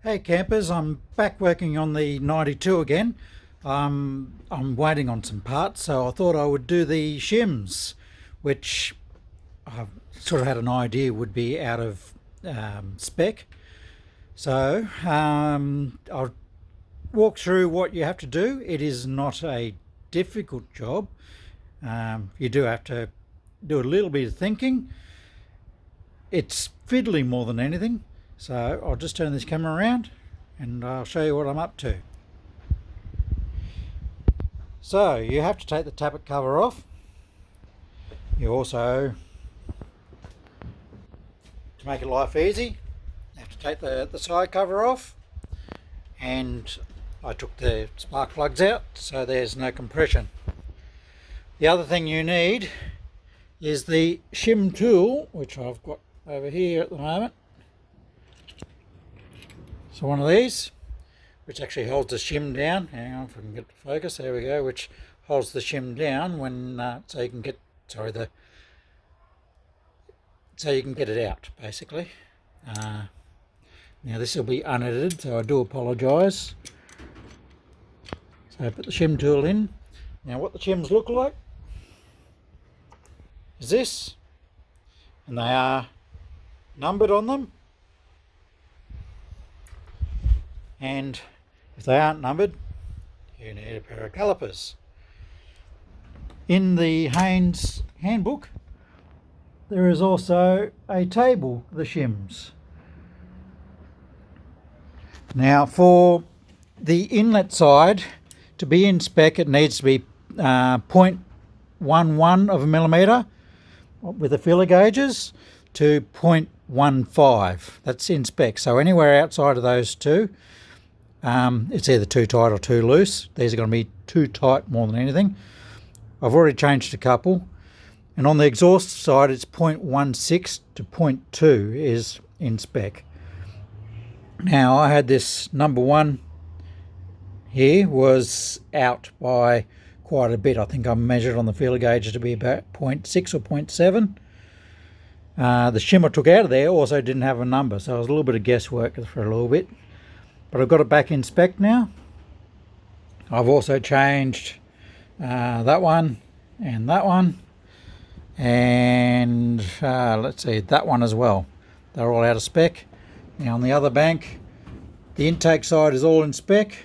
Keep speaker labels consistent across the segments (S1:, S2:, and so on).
S1: Hey campers, I'm back working on the 92 again. I'm waiting on some parts, so I thought I would do the shims, which I sort of had an idea would be out of spec. So I'll walk through what you have to do. It is not a difficult job. You do have to do a little bit of thinking. It's fiddly more than anything. So I'll just turn this camera around and I'll show you what I'm up to. So you have to take the tappet cover off. You also, to make your life easy, have to take the side cover off, and I took the spark plugs out so there's no compression. The other thing you need is the shim tool, which I've got over here at the moment. So one of these, which actually holds the shim down. Hang on if I can get to focus. There we go. Which holds the shim down when so you can get so you can get it out basically. Now this will be unedited, so I do apologise. So I put the shim tool in. Now what the shims look like is this, and they are numbered on them. And if they aren't numbered, you need a pair of calipers. In the Haynes handbook, there is also a table for the shims. Now for the inlet side, to be in spec, it needs to be 0.11 of a millimetre with the filler gauges to 0.15. That's in spec. So anywhere outside of those two, it's either too tight or too loose. These are going to be too tight more than anything. I've already changed a couple. And on the exhaust side, it's 0.16 to 0.2 is in spec. Now, I had this number one here was out by quite a bit. I think I measured on the feeler gauge to be about 0.6 or 0.7. The shim I took out of there also didn't have a number, so it was a little bit of guesswork for a little bit. But I've got it back in spec now. I've also changed that one, and let's see, that one as well. They're all out of spec. Now on the other bank, the intake side is all in spec.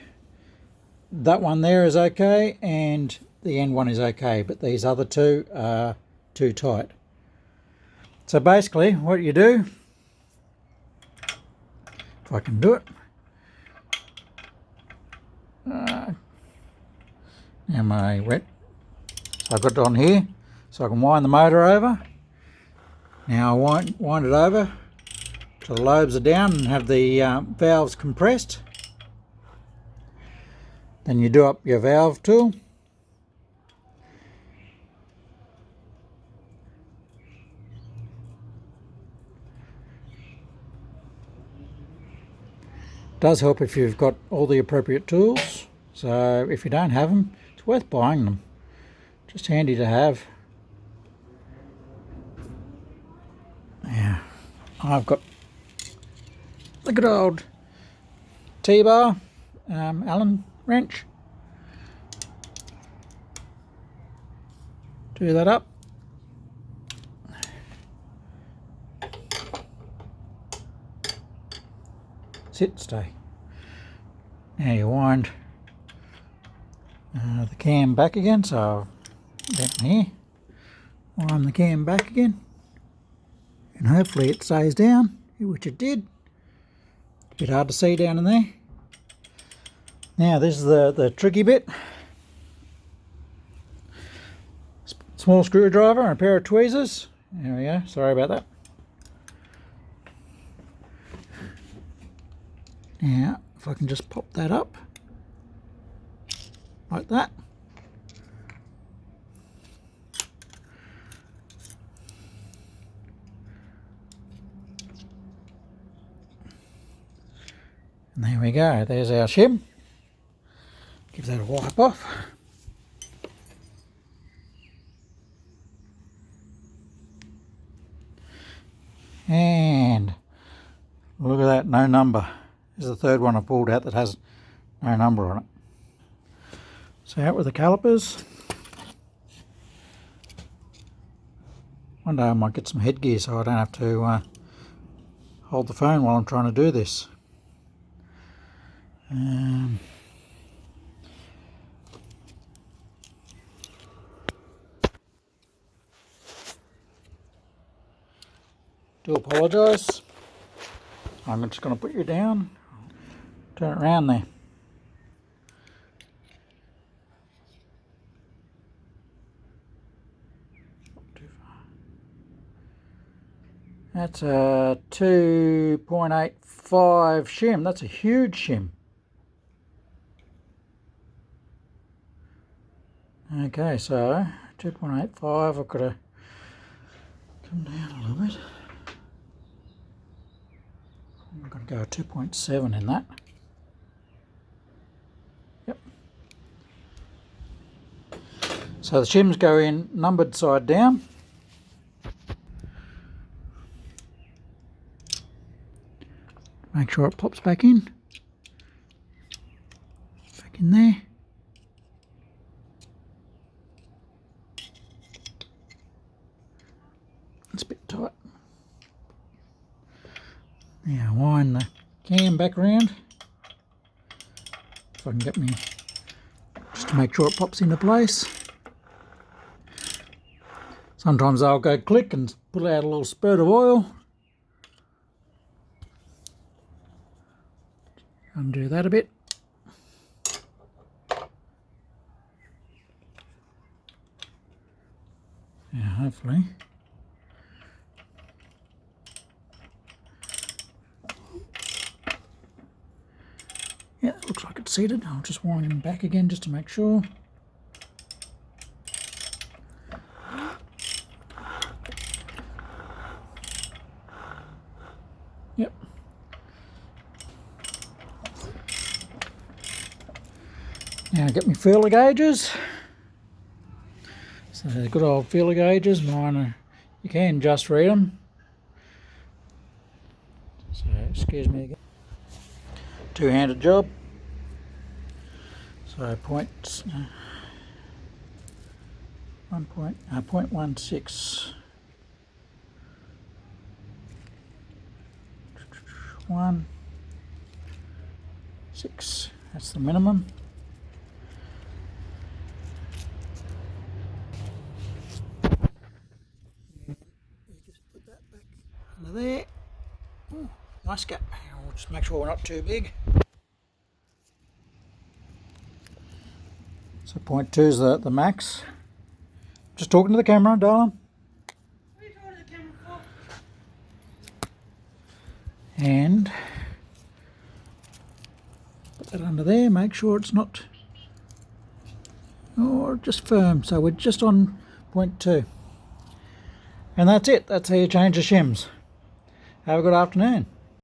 S1: That one there is okay, and the end one is okay, but these other two are too tight. So basically what you do, if I can do it, am I wet? So I've got it on here, so I can wind the motor over. Now I wind it over till the lobes are down and have the valves compressed. Then you do up your valve tool. Does help if you've got all the appropriate tools. So if you don't have them, it's worth buying them. Just handy to have. Yeah, I've got the good old T-bar Allen wrench. Do that up. Sit, stay. Now you wind the cam back again, so down here, wind the cam back again, and hopefully it stays down, which it did. A bit hard to see down in there. Now this is the tricky bit. Small screwdriver and a pair of tweezers. There we go, sorry about that. Now, if I can just pop that up, like that. And there we go, there's our shim. Give that a wipe off. And look at that, no number. This is the third one I've pulled out that has no number on it. So out with the calipers. One day I might get some headgear so I don't have to hold the phone while I'm trying to do this. Do apologise. I'm just going to put you down. Turn it around there. That's a 2.85 shim. That's a huge shim. Okay, so 2.85. I've got to come down a little bit. I've got to go 2.7 in that. Yep. So the shims go in numbered side down. Make sure it pops back in. Back in there. It's a bit tight. Now wind the cam back around. If I can get me, just to make sure it pops into place. Sometimes I'll go click and pull out a little spurt of oil. Undo that a bit. Yeah, hopefully. Yeah, it looks like it's seated. I'll just wind him back again just to make sure. Yep. Now get my feeler gauges. So they're good old feeler gauges. Mine are, you can just read them. So excuse me again. Two-handed job. So 0.16. 1, 6. That's the minimum. Just put that back under there. Ooh, nice gap. We'll just make sure we're not too big. So 0.2 is the max. Just talking to the camera, darling.
S2: What are you talking to the camera for?
S1: And put that under there, make sure it's not, or just firm. So we're just on 0.2. And that's it. That's how you change the shims. Have a good afternoon.